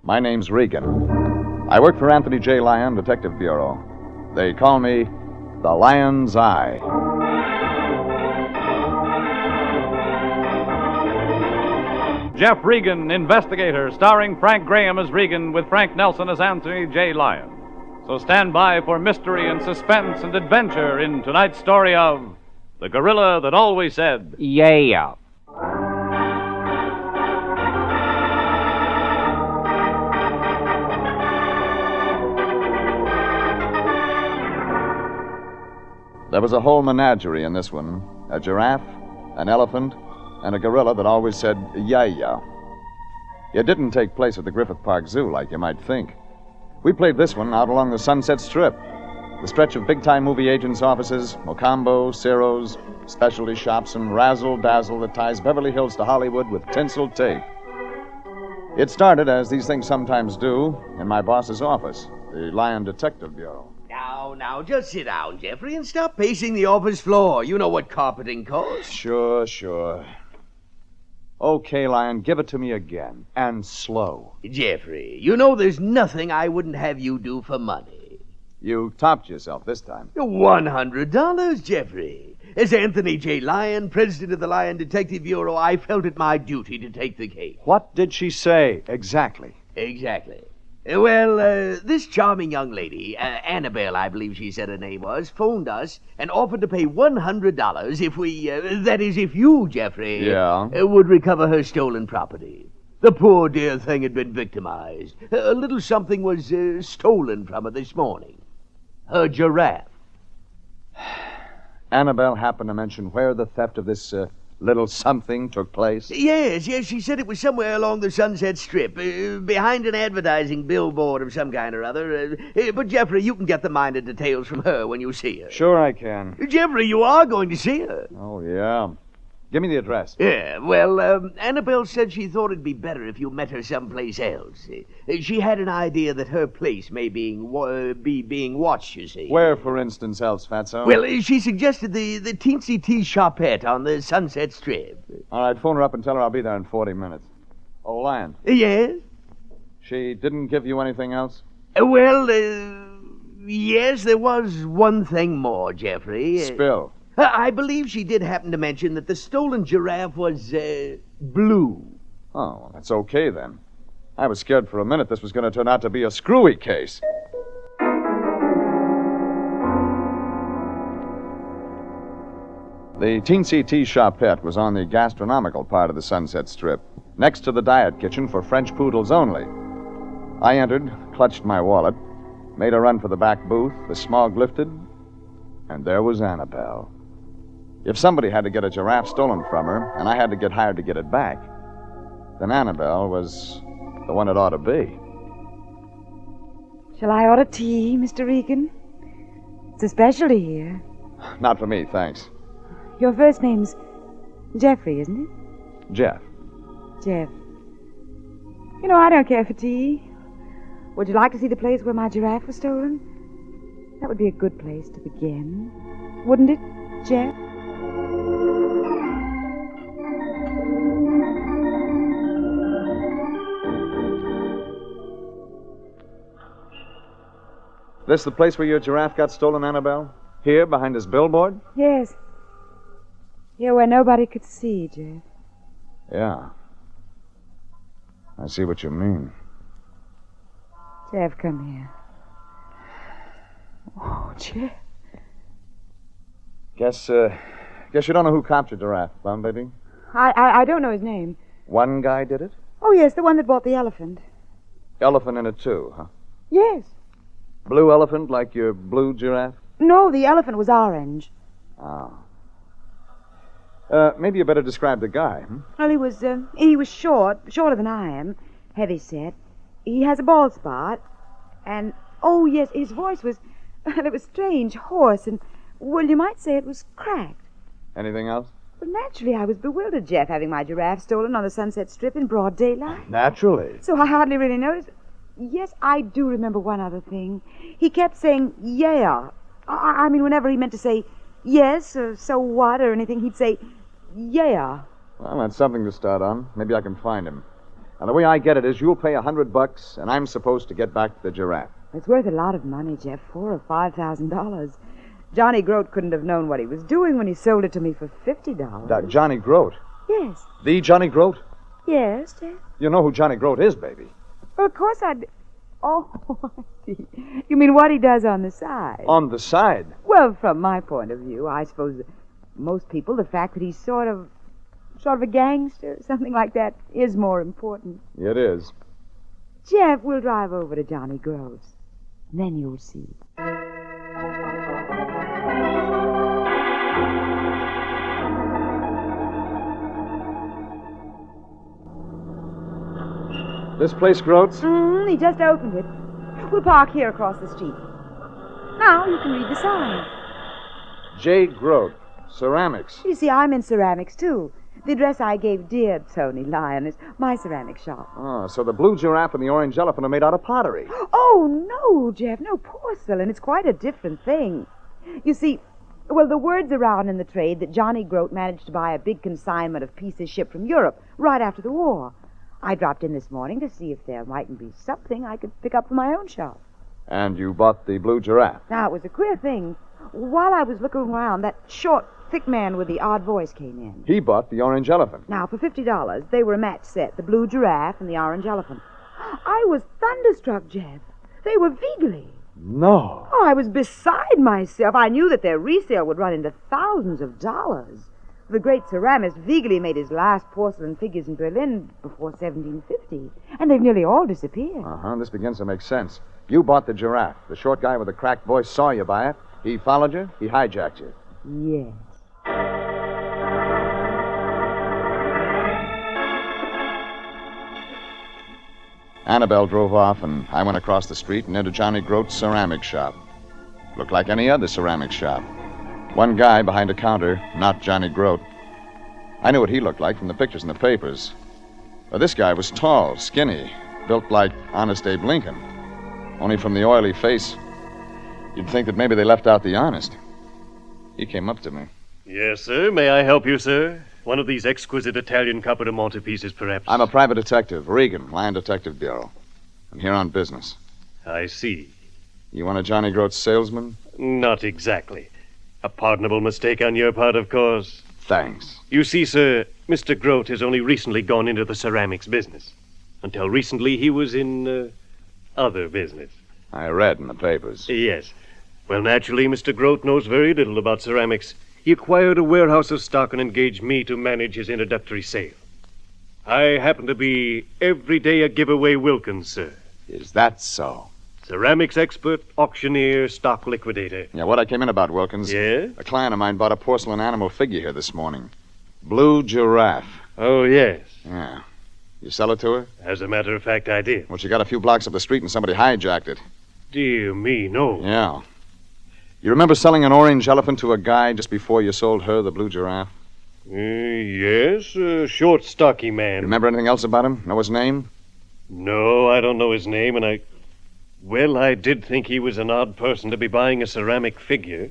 My name's Regan. I work for Anthony J. Lyon, Detective Bureau. They call me the Lion's Eye. Jeff Regan, Investigator, starring Frank Graham as Regan with Frank Nelson as Anthony J. Lyon. So stand by for mystery and suspense and adventure in tonight's story of The Gorilla That Always Said, Yeh-ah. There was a whole menagerie in this one. A giraffe, an elephant, and a gorilla that always said, Yeh-ah. It didn't take place at the Griffith Park Zoo like you might think. We played this one out along the Sunset Strip, the stretch of big-time movie agents' offices, Mocambo, Ciro's, specialty shops, and razzle-dazzle that ties Beverly Hills to Hollywood with tinsel tape. It started, as these things sometimes do, in my boss's office, the Lyon Detective Bureau. Now, just sit down, Jeffrey, and stop pacing the office floor. You know what carpeting costs. Sure. Okay, Lyon, give it to me again. And slow. Jeffrey, you know there's nothing I wouldn't have you do for money. You topped yourself this time. $100, Jeffrey. As Anthony J. Lyon, president of the Lyon Detective Bureau, I felt it my duty to take the case. What did she say exactly? Exactly. Well, this charming young lady, Annabelle, I believe she said her name was, phoned us and offered to pay $100 if we, that is, if you, Jeffrey, would recover her stolen property. The poor dear thing had been victimized. A little something was stolen from her this morning. Her giraffe. Annabelle happened to mention where the theft of this little something took place? Yes, she said it was somewhere along the Sunset Strip, behind an advertising billboard of some kind or other. But, Jeffrey, you can get the minor details from her when you see her. Sure I can. Jeffrey, you are going to see her. Oh, yeah. Give me the address. Yeah, well, Annabelle said she thought it'd be better if you met her someplace else. She had an idea that her place may be being watched, you see. Where, for instance, else, Fatso? Well, she suggested the Teensy Tea Shopette on the Sunset Strip. All right, phone her up and tell her I'll be there in 40 minutes. Oh, Lyon. Yes? She didn't give you anything else? Well, yes, there was one thing more, Jeffrey. Spill. I believe she did happen to mention that the stolen giraffe was, blue. Oh, that's okay, then. I was scared for a minute this was going to turn out to be a screwy case. The Teensy Tea Shopette was on the gastronomical part of the Sunset Strip, next to the diet kitchen for French poodles only. I entered, clutched my wallet, made a run for the back booth, the smog lifted, and there was Annabelle. If somebody had to get a giraffe stolen from her, and I had to get hired to get it back, then Annabelle was the one it ought to be. Shall I order tea, Mr. Regan? It's a specialty here. Not for me, thanks. Your first name's Jeffrey, isn't it? Jeff. Jeff. You know, I don't care for tea. Would you like to see the place where my giraffe was stolen? That would be a good place to begin. Wouldn't it, Jeff? This the place where your giraffe got stolen, Annabelle? Here, behind this billboard? Yes. Here where nobody could see, Jeff. Yeah. I see what you mean. Jeff, come here. Oh, Jeff. Guess you don't know who copped your giraffe, huh, baby? I don't know his name. One guy did it? Oh, yes, the one that bought the elephant. Elephant in it, too, huh? Yes. Blue elephant like your blue giraffe? No, the elephant was orange. Oh. Maybe you better describe the guy, hmm? Well, he was shorter than I am, heavy set. He has a bald spot, and, oh, yes, his voice was, well, it was strange, hoarse, and, well, you might say it was cracked. Anything else? Well, naturally, I was bewildered, Jeff, having my giraffe stolen on the Sunset Strip in broad daylight. Naturally. So I hardly really noticed. Yes, I do remember one other thing. He kept saying, yeah. I mean, whenever he meant to say yes or so what or anything, he'd say, yeah. Well, that's something to start on. Maybe I can find him. Now, the way I get it is you'll pay $100, and I'm supposed to get back to the giraffe. It's worth a lot of money, Jeff. $4,000 or $5,000. Johnny Groat couldn't have known what he was doing when he sold it to me for $50. Johnny Groat? Yes. The Johnny Groat? Yes, Jeff. You know who Johnny Groat is, baby. Well, of course I'd... Oh, I see. You mean what he does on the side? On the side? Well, from my point of view, I suppose that most people, the fact that he's sort of a gangster, something like that, is more important. It is. Jeff, we'll drive over to Johnny Groat's. Then you'll see. This place, Groat's? He just opened it. We'll park here across the street. Now you can read the sign. J. Groat, Ceramics. You see, I'm in ceramics, too. The address I gave dear Tony Lyon is my ceramic shop. Oh, so the blue giraffe and the orange elephant are made out of pottery. Oh, no, Jeff, no porcelain. It's quite a different thing. You see, well, the word's around in the trade that Johnny Groat managed to buy a big consignment of pieces shipped from Europe right after the war. I dropped in this morning to see if there mightn't be something I could pick up for my own shop. And you bought the blue giraffe? Now, it was a queer thing. While I was looking around, that short, thick man with the odd voice came in. He bought the orange elephant. Now, for $50, they were a match set, the blue giraffe and the orange elephant. I was thunderstruck, Jeff. They were Viegli. No. Oh, I was beside myself. I knew that their resale would run into thousands of dollars. The great ceramist Viegli made his last porcelain figures in Berlin before 1750, and they've nearly all disappeared. This begins to make sense. You bought the giraffe. The short guy with the cracked voice saw you buy it. He followed you. He hijacked you. Yes. Annabelle drove off, and I went across the street and into Johnny Groat's ceramic shop. Looked like any other ceramic shop. One guy behind a counter, not Johnny Groat. I knew what he looked like from the pictures in the papers. But this guy was tall, skinny, built like Honest Abe Lincoln. Only from the oily face, you'd think that maybe they left out the honest. He came up to me. Yes, sir. May I help you, sir? One of these exquisite Italian Capodimonte pieces, perhaps? I'm a private detective, Regan, Line Detective Bureau. I'm here on business. I see. You want a Johnny Groat salesman? Not exactly. A pardonable mistake on your part, of course. Thanks. You see, sir, Mr. Groat has only recently gone into the ceramics business. Until recently, he was in, other business. I read in the papers. Yes. Well, naturally, Mr. Groat knows very little about ceramics. He acquired a warehouse of stock and engaged me to manage his introductory sale. I happen to be everyday a giveaway Wilkins, sir. Is that so? Ceramics expert, auctioneer, stock liquidator. Yeah, what I came in about, Wilkins. Yeah? A client of mine bought a porcelain animal figure here this morning. Blue giraffe. Oh, yes. Yeah. You sell it to her? As a matter of fact, I did. Well, she got a few blocks up the street and somebody hijacked it. Dear me, no. Yeah. You remember selling an orange elephant to a guy just before you sold her the blue giraffe? Yes, a short, stocky man. Remember anything else about him? Know his name? No, I don't know his name, and Well, I did think he was an odd person to be buying a ceramic figure.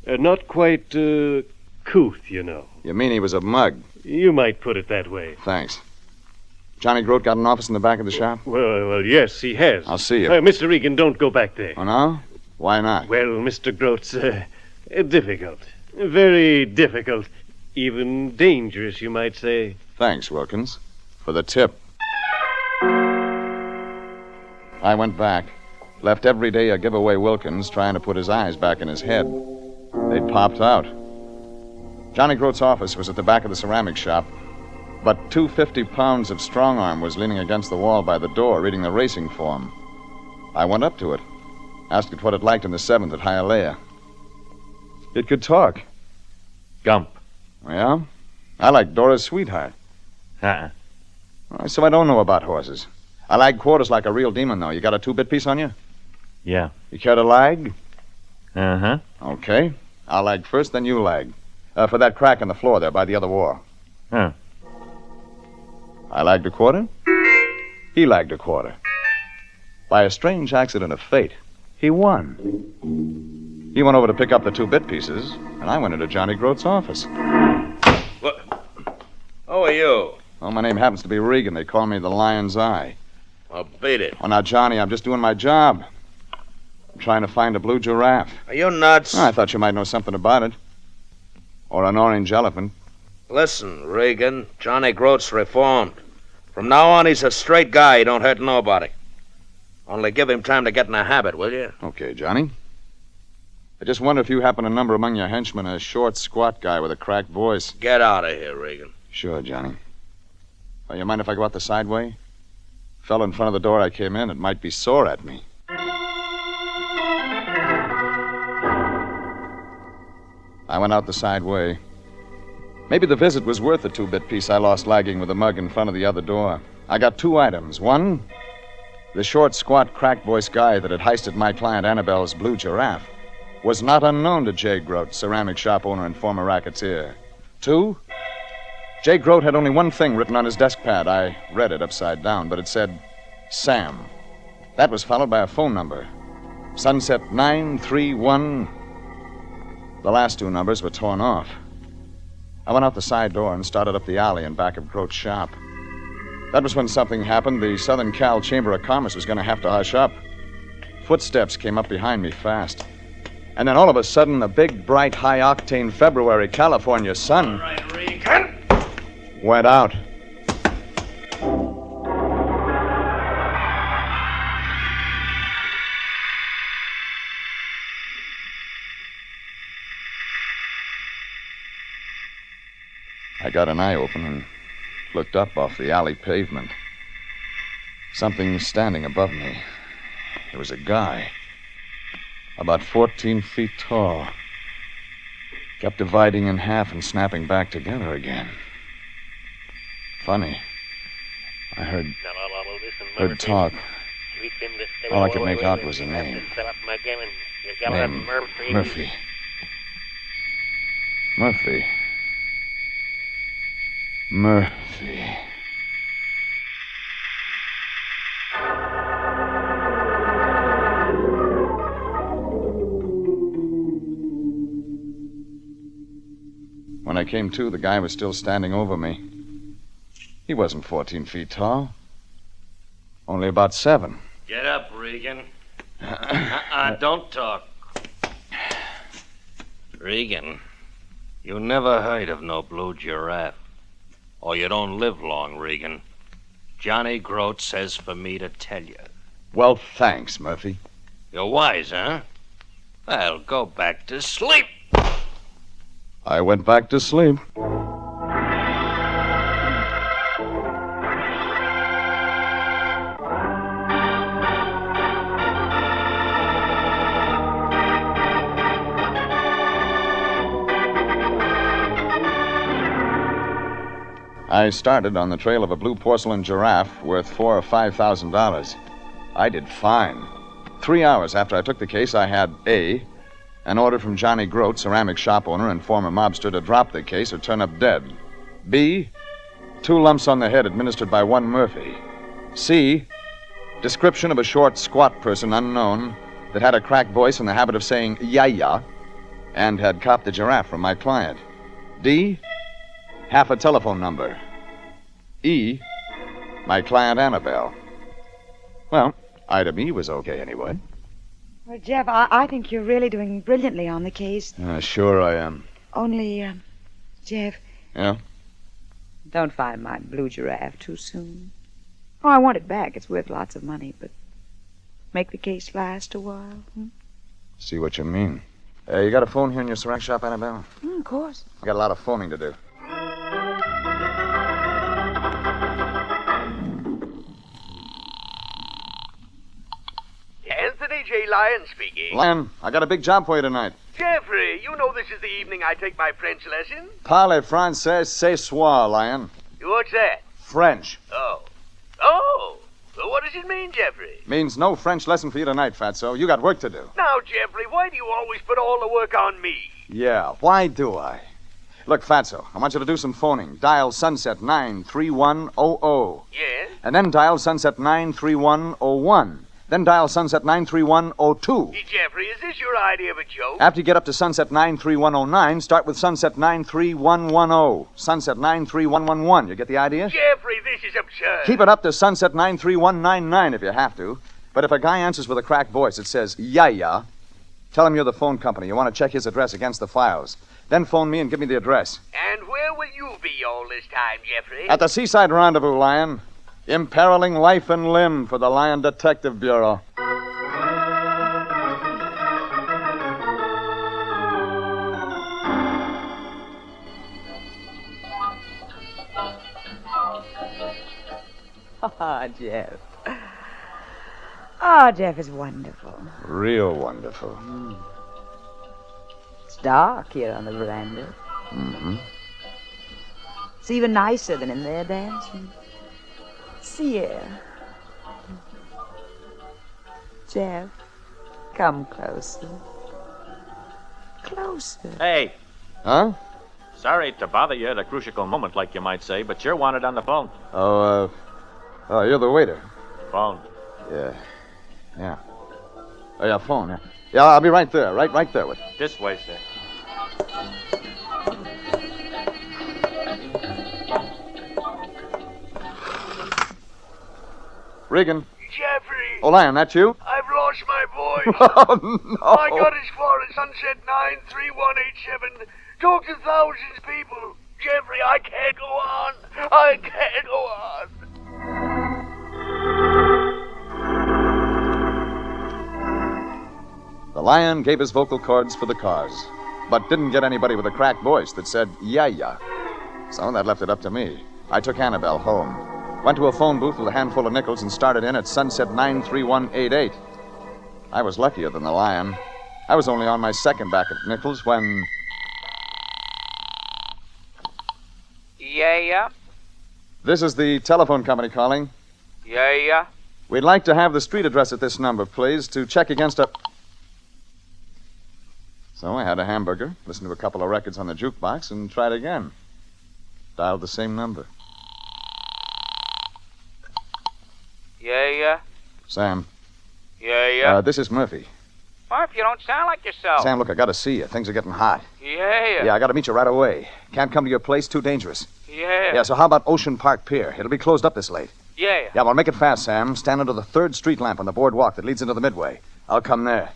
Not quite, couth, you know. You mean he was a mug? You might put it that way. Thanks. Johnny Groat got an office in the back of the shop? Well, yes, he has. I'll see you. Mr. Regan, don't go back there. Oh, no? Why not? Well, Mr. Groat's, difficult. Very difficult. Even dangerous, you might say. Thanks, Wilkins. For the tip. I went back. Left every day a giveaway Wilkins trying to put his eyes back in his head. They'd popped out. Johnny Groat's office was at the back of the ceramic shop, but 250 pounds of strong arm was leaning against the wall by the door reading the racing form. I went up to it, asked it what it liked in the 7th at Hialeah. It could talk. Gump. Yeah? I like Dora's sweetheart. So I don't know about horses. I lag quarters like a real demon, though. You got a 2-bit piece on you? Yeah. You care to lag? Uh-huh. Okay. I'll lag first, then you lag. For that crack in the floor there by the other wall. Huh. I lagged a quarter. He lagged a quarter. By a strange accident of fate, he won. He went over to pick up the 2-bit pieces, and I went into Johnny Groat's office. What? Who are you? Well, my name happens to be Regan. They call me the Lion's Eye. Well, beat it. Oh, now, Johnny, I'm just doing my job. I'm trying to find a blue giraffe. Are you nuts? Oh, I thought you might know something about it. Or an orange elephant. Listen, Regan, Johnny Groat's reformed. From now on, he's a straight guy. He don't hurt nobody. Only give him time to get in the habit, will you? Okay, Johnny. I just wonder if you happen to number among your henchmen a short, squat guy with a cracked voice. Get out of here, Regan. Sure, Johnny. Well, you mind if I go out the side way? Fell in front of the door I came in. It might be sore at me. I went out the side way. Maybe the visit was worth the 2-bit piece I lost lagging with the mug in front of the other door. I got 2 items. One, the short, squat, crack-voiced guy that had heisted my client Annabelle's blue giraffe was not unknown to Jay Groat, ceramic shop owner and former racketeer. 2, Jay Groat had only one thing written on his desk pad. I read it upside down, but it said, Sam. That was followed by a phone number. Sunset 931. The last 2 numbers were torn off. I went out the side door and started up the alley in back of Groat's shop. That was when something happened. The Southern Cal Chamber of Commerce was going to have to hush up. Footsteps came up behind me fast. And then all of a sudden, the big, bright, high-octane February California sun... All right, Regan. Went out. I got an eye open and looked up off the alley pavement. Something standing above me. There was a guy, about 14 feet tall. Kept dividing in half and snapping back together again. Funny. I heard talk. All I could make out was a name. Name Murphy. Murphy. Murphy. When I came to, the guy was still standing over me. He wasn't 14 feet tall. Only about 7. Get up, Regan. Don't talk. Regan, you never heard of no blue giraffe. Or you don't live long, Regan. Johnny Groat says for me to tell you. Well, thanks, Murphy. You're wise, huh? Well, go back to sleep. I went back to sleep. I started on the trail of a blue porcelain giraffe worth $4,000 or $5,000. I did fine. 3 hours after I took the case, I had A, an order from Johnny Groat, ceramic shop owner and former mobster, to drop the case or turn up dead. B, 2 lumps on the head administered by one Murphy. C, description of a short, squat person unknown that had a cracked voice in the habit of saying Yeh-ah and had copped the giraffe from my client. D, half a telephone number. E, my client Annabelle. Well, item E was okay anyway. Well, Jeff, I think you're really doing brilliantly on the case. Sure I am. Only, Jeff... Yeah? Don't find my blue giraffe too soon. Oh, I want it back. It's worth lots of money, but make the case last a while. See what you mean. You got a phone here in your ceramic shop, Annabelle? Of course. I got a lot of phoning to do. Anthony J. Lyon speaking. Lyon, I got a big job for you tonight. Jeffrey, you know this is the evening I take my French lesson. Parlez français, c'est soir, Lyon. What's that? French. Oh, well, what does it mean, Jeffrey? Means no French lesson for you tonight, Fatso. You got work to do. Now, Jeffrey, why do you always put all the work on me? Yeah, why do I? Look, Fatso, I want you to do some phoning. Dial Sunset 93100. Yes? And then dial Sunset 93101. Then dial Sunset 93102. Jeffrey, is this your idea of a joke? After you get up to Sunset 93109, start with Sunset 93110. Sunset 93111. You get the idea? Jeffrey, this is absurd. Keep it up to Sunset 93199 if you have to. But if a guy answers with a cracked voice, it says, Yeh-ah, tell him you're the phone company. You want to check his address against the files. Then phone me and give me the address. And where will you be all this time, Jeffrey? At the Seaside Rendezvous, Lion. Imperiling life and limb for the Lion Detective Bureau. Oh, Jeff. Oh, Jeff is wonderful. Real wonderful. It's dark here on the veranda. Mm-hmm. It's even nicer than in their dancing. See here. Jeff, come closer. Closer. Hey, Huh? sorry to bother you at a crucial moment, like you might say, but you're wanted on the phone. Oh, you're the waiter. Phone. Yeah. Oh, yeah, phone, yeah. Yeah, I'll be right there, right there with you. This way, sir. Regan. Jeffrey, Oh, Lion, that you? I've lost my voice. Oh, no. I got as far as Sunset 93187. Talk to thousands of people. Jeffrey, I can't go on. I can't go on. The Lion gave his vocal cords for the cause, but didn't get anybody with a cracked voice that said, Yeh-ah. So that left it up to me. I took Annabelle home, went to a phone booth with a handful of nickels and started in at Sunset 93188. I was luckier than the Lion. I was only on my second back at nickels when... Yeah. This is the telephone company calling. Yeah. We'd like to have the street address at this number, please, to check against a... So I had a hamburger, listened to a couple of records on the jukebox, and tried again. Dialed the same number. Yeah. Sam. Yeah. This is Murphy. Murph, you don't sound like yourself. Sam, look, I gotta see you. Things are getting hot. Yeah. Yeah, I gotta meet you right away. Can't come to your place, too dangerous. Yeah. Yeah, so how about Ocean Park Pier? It'll be closed up this late. Yeah. Yeah, well, make it fast, Sam. Stand under the third street lamp on the boardwalk that leads into the Midway. I'll come there.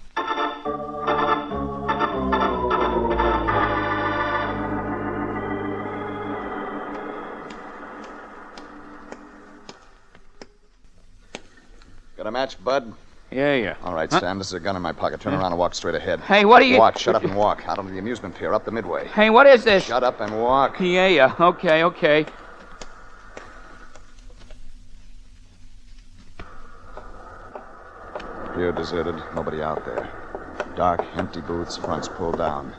Got a match, Bud? Yeah. All right, Sam, this is a gun in my pocket. Turn around and walk straight ahead. Hey, what are you... Walk, shut up and walk. Out onto the amusement pier, up the Midway. Hey, what is this? Shut up and walk. Yeah. Okay. Pier deserted, nobody out there. Dark, empty booths, fronts pulled down.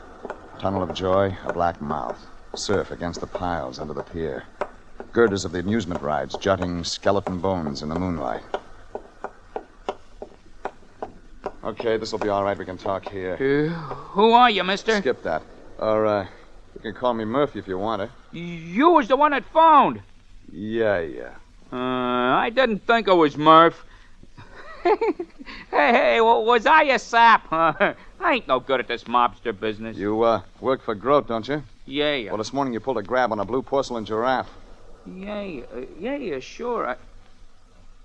Tunnel of joy, a black mouth. Surf against the piles under the pier. Girders of the amusement rides, jutting skeleton bones in the moonlight. Okay, this'll be all right. We can talk here. Who are you, mister? Skip that. Or, you can call me Murphy if you want to. You was the one that phoned. Yeah. I didn't think it was Murph. Hey, was I a sap? I ain't no good at this mobster business. You, work for Grote, don't you? Yeah. Well, this morning you pulled a grab on a blue porcelain giraffe. Yeah, sure.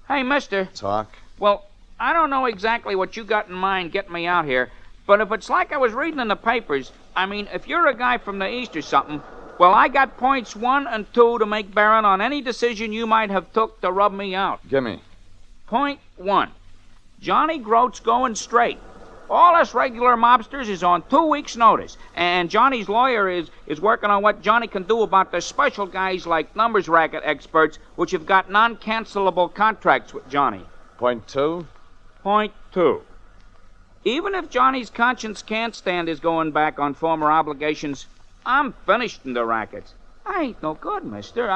Hey, mister. Talk. Well, I don't know exactly what you got in mind getting me out here, but if it's like I was reading in the papers, I mean, if you're a guy from the East or something, well, I got points 1 and 2 to make bearing on any decision you might have took to rub me out. Gimme. Point 1. Johnny Grote's going straight. All us regular mobsters is on 2 weeks' notice, and Johnny's lawyer is working on what Johnny can do about the special guys like numbers racket experts, which have got non-cancelable contracts with Johnny. Point 2. Point 2. Even if Johnny's conscience can't stand his going back on former obligations, I'm finished in the rackets. I ain't no good, mister.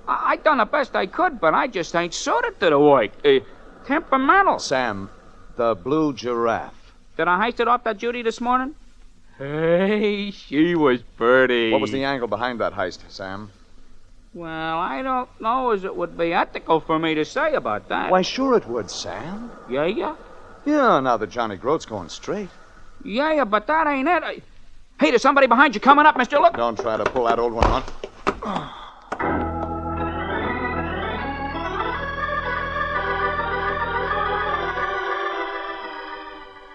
I done the best I could, but I just ain't suited to the work. Temperamental. Sam, the blue giraffe. Did I heist it off that Judy this morning? Hey, she was pretty. What was the angle behind that heist, Sam? Well, I don't know as it would be ethical for me to say about that. Why, sure it would, Sam. Yeah, yeah? Yeah, now that Johnny Groat's going straight. Yeah, yeah, but that ain't it. Hey, there's somebody behind you coming up, mister. Look. Don't try to pull that old one on.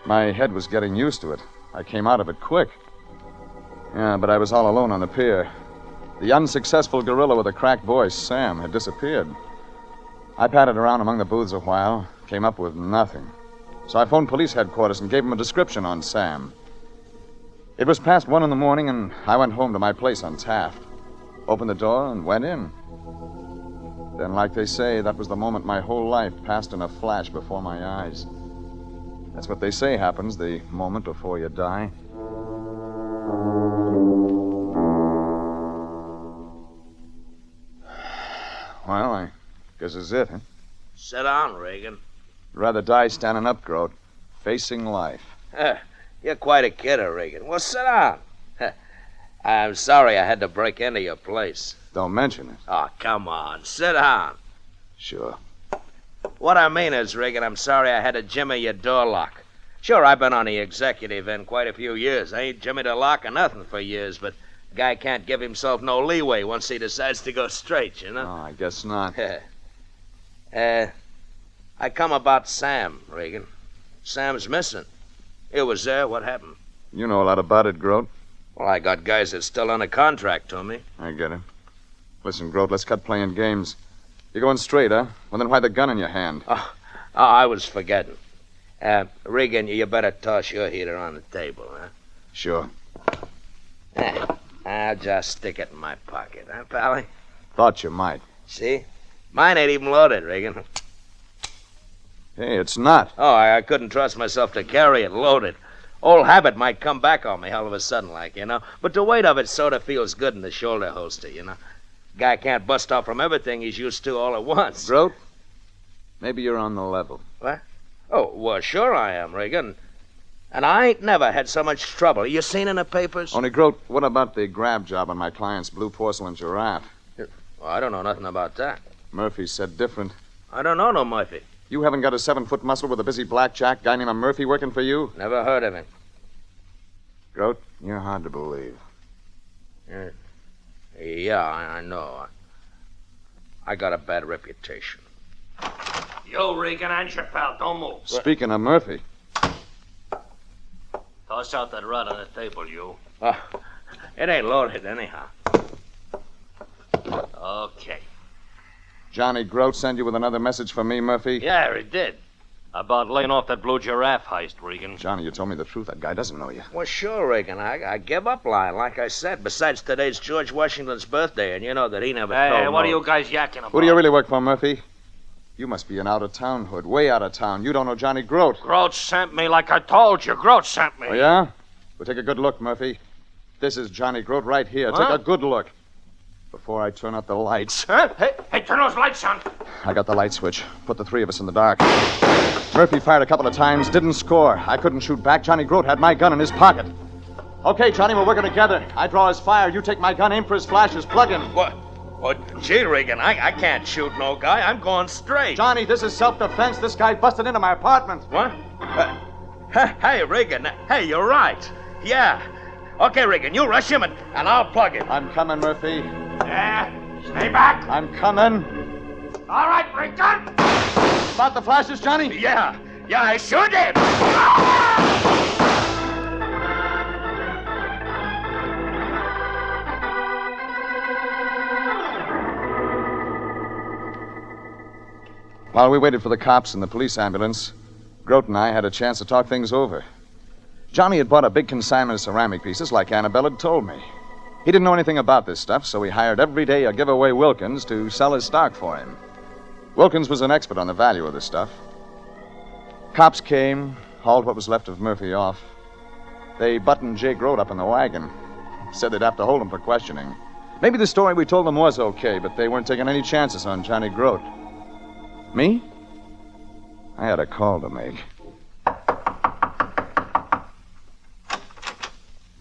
My head was getting used to it. I came out of it quick. Yeah, but I was all alone on the pier. The unsuccessful gorilla with a cracked voice, Sam, had disappeared. I patted around among the booths a while, came up with nothing. So I phoned police headquarters and gave them a description on Sam. It was past 1 a.m, and I went home to my place on Taft. Opened the door and went in. Then, like they say, that was the moment my whole life passed in a flash before my eyes. That's what they say happens the moment before you die. Well, I guess this is it, huh? Sit down, Regan. Rather die standing up, Groat, facing life. You're quite a kidder, Regan. Well, sit down. I'm sorry I had to break into your place. Don't mention it. Oh, come on. Sit down. Sure. What I mean is, Regan, I'm sorry I had to jimmy your door lock. Sure, I've been on the executive end quite a few years. I ain't jimmied a lock or nothing for years, but a guy can't give himself no leeway once he decides to go straight, you know? Oh, I guess not. I come about Sam, Regan. Sam's missing. He was there. What happened? You know a lot about it, Groat. Well, I got guys that's still under contract to me. I get it. Listen, Groat, let's cut playing games. You're going straight, huh? Well, then why the gun in your hand? Oh, I was forgetting. Regan, you better toss your heater on the table, huh? Sure. I'll just stick it in my pocket, huh, Pally? Thought you might. See? Mine ain't even loaded, Regan. Hey, it's not. Oh, I couldn't trust myself to carry it loaded. Old habit might come back on me all of a sudden, like, you know. But the weight of it sort of feels good in the shoulder holster, you know. Guy can't bust off from everything he's used to all at once. Groat, maybe you're on the level. What? Oh, well, sure I am, Regan. And I ain't never had so much trouble. You seen in the papers? Only, Groat, what about the grab job on my client's blue porcelain giraffe? Well, I don't know nothing about that. Murphy said different. I don't know no Murphy. You haven't got a 7-foot muscle with a busy blackjack guy named Murphy working for you? Never heard of him. Groat, you're hard to believe. Yeah, I know. I got a bad reputation. Yo, Regan, and your pal, don't move. Speaking of Murphy. Toss out that rod on the table, you. It ain't loaded anyhow. Okay. Johnny Groat sent you with another message for me, Murphy? Yeah, he did. About laying off that blue giraffe heist, Regan. Johnny, you told me the truth. That guy doesn't know you. Well, sure, Regan. I give up lying, like I said. Besides, today's George Washington's birthday, and you know that he never told Hey, what no... are you guys yakking about? Who do you really work for, Murphy? You must be an out-of-town hood, way out of town. You don't know Johnny Groat. Groat sent me like I told you. Groat sent me. Oh, yeah? Well, take a good look, Murphy. This is Johnny Groat right here. Huh? Take a good look. Before I turn out the lights. Huh? Hey, turn those lights on. I got the light switch. Put the three of us in the dark. Murphy fired a couple of times, didn't score. I couldn't shoot back. Johnny Groat had my gun in his pocket. Okay, Johnny, we're working together. I draw his fire. You take my gun, aim for his flashes, plug him. What? Gee, Regan, I can't shoot no guy. I'm going straight. Johnny, this is self-defense. This guy busted into my apartment. What? Hey, Regan. Hey, you're right. Yeah. Okay, Regan, you rush him and I'll plug him. I'm coming, Murphy. Stay back. I'm coming. All right, Regan. About the flashes, Johnny? Yeah, I sure did. While we waited for the cops and the police ambulance, Groat and I had a chance to talk things over. Johnny had bought a big consignment of ceramic pieces like Annabelle had told me. He didn't know anything about this stuff, so he hired every day a giveaway Wilkins to sell his stock for him. Wilkins was an expert on the value of the stuff. Cops came, hauled what was left of Murphy off. They buttoned Jay Groat up in the wagon. Said they'd have to hold him for questioning. Maybe the story we told them was okay, but they weren't taking any chances on Johnny Groat. Me? I had a call to make.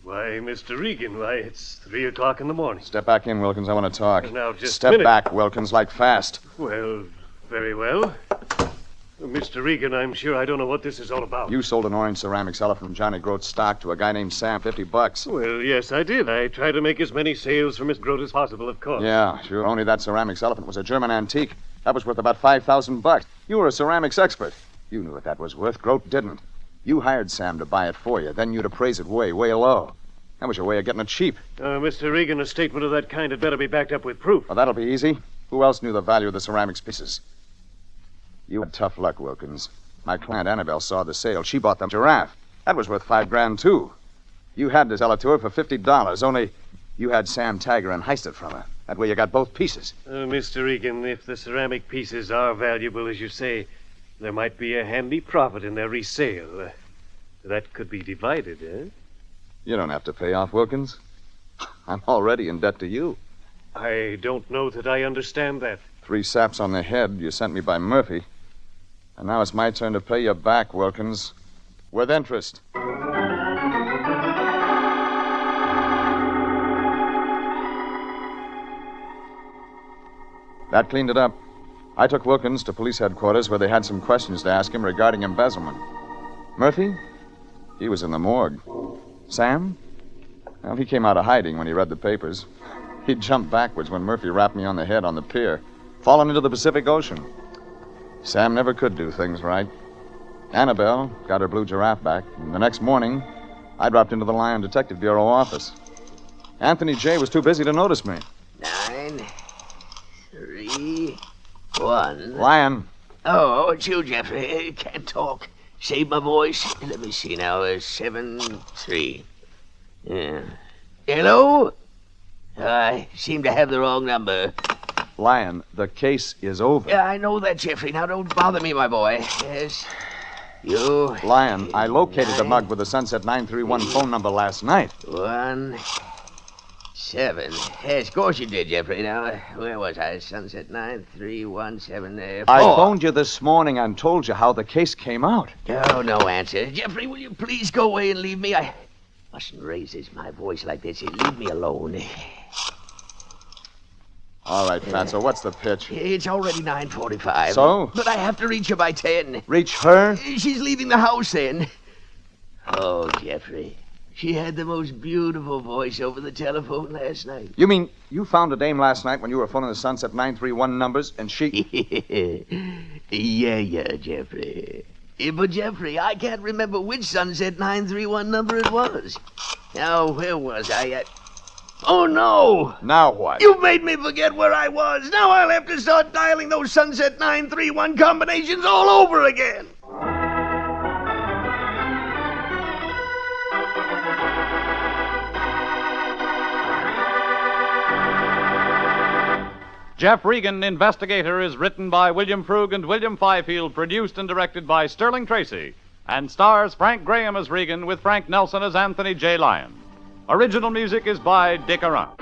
Why, Mr. Regan, it's 3 o'clock in the morning. Step back in, Wilkins. I want to talk. Now, just a Step minute. back, Wilkins, like fast. Well, very well. Mr. Regan, I'm sure I don't know what this is all about. You sold an orange ceramics elephant from Johnny Groat's stock to a guy named Sam, $50. Well, yes, I did. I tried to make as many sales for Miss Groat as possible, of course. Yeah, sure. Only that ceramics elephant was a German antique. That was worth about $5,000. You were a ceramics expert. You knew what that was worth. Groat didn't. You hired Sam to buy it for you. Then you'd appraise it way, way low. That was your way of getting it cheap. Mr. Regan, a statement of that kind had better be backed up with proof. Well, that'll be easy. Who else knew the value of the ceramics pieces? You had tough luck, Wilkins. My client Annabelle saw the sale. She bought the giraffe. That was worth $5,000, too. You had to sell it to her for $50, only you had Sam tag her and heist it from her. That way you got both pieces. Mr. Regan, if the ceramic pieces are valuable, as you say, there might be a handy profit in their resale. That could be divided, eh? You don't have to pay off, Wilkins. I'm already in debt to you. I don't know that I understand that. 3 saps on the head you sent me by Murphy. And now it's my turn to pay you back, Wilkins. With interest. That cleaned it up. I took Wilkins to police headquarters where they had some questions to ask him regarding embezzlement. Murphy? He was in the morgue. Sam? Well, he came out of hiding when he read the papers. He jumped backwards when Murphy rapped me on the head on the pier, fallen into the Pacific Ocean. Sam never could do things right. Annabelle got her blue giraffe back, and the next morning, I dropped into the Lion Detective Bureau office. Anthony J. was too busy to notice me. 9, 3, 1. Lion. Oh, it's you, Jeffrey. Can't talk. Save my voice. Let me see now. 7, 3. Yeah. Hello? I seem to have the wrong number. Lion, the case is over. Yeah, I know that, Jeffrey. Now, don't bother me, my boy. Yes. You... Lion, I located the mug with the Sunset 931 phone number last night. 1, 7. Yes, of course you did, Jeffrey. Now, where was I? Sunset 9317. I phoned you this morning and told you how the case came out. Oh, no answer. Jeffrey, will you please go away and leave me? I mustn't raise my voice like this. Leave me alone. All right, Fatso, what's the pitch? It's already 9:45. So? But I have to reach her by 10. Reach her? She's leaving the house then. Oh, Jeffrey. She had the most beautiful voice over the telephone last night. You mean you found a dame last night when you were phoning the Sunset 931 numbers and she... Yeah, Jeffrey. But, Jeffrey, I can't remember which Sunset 931 number it was. Now, where was I? Oh, no! Now what? You made me forget where I was. Now I'll have to start dialing those Sunset 931 combinations all over again. Jeff Regan, Investigator, is written by William Frug and William Fifield, produced and directed by Sterling Tracy, and stars Frank Graham as Regan with Frank Nelson as Anthony J. Lyon. Original music is by Dick Arant.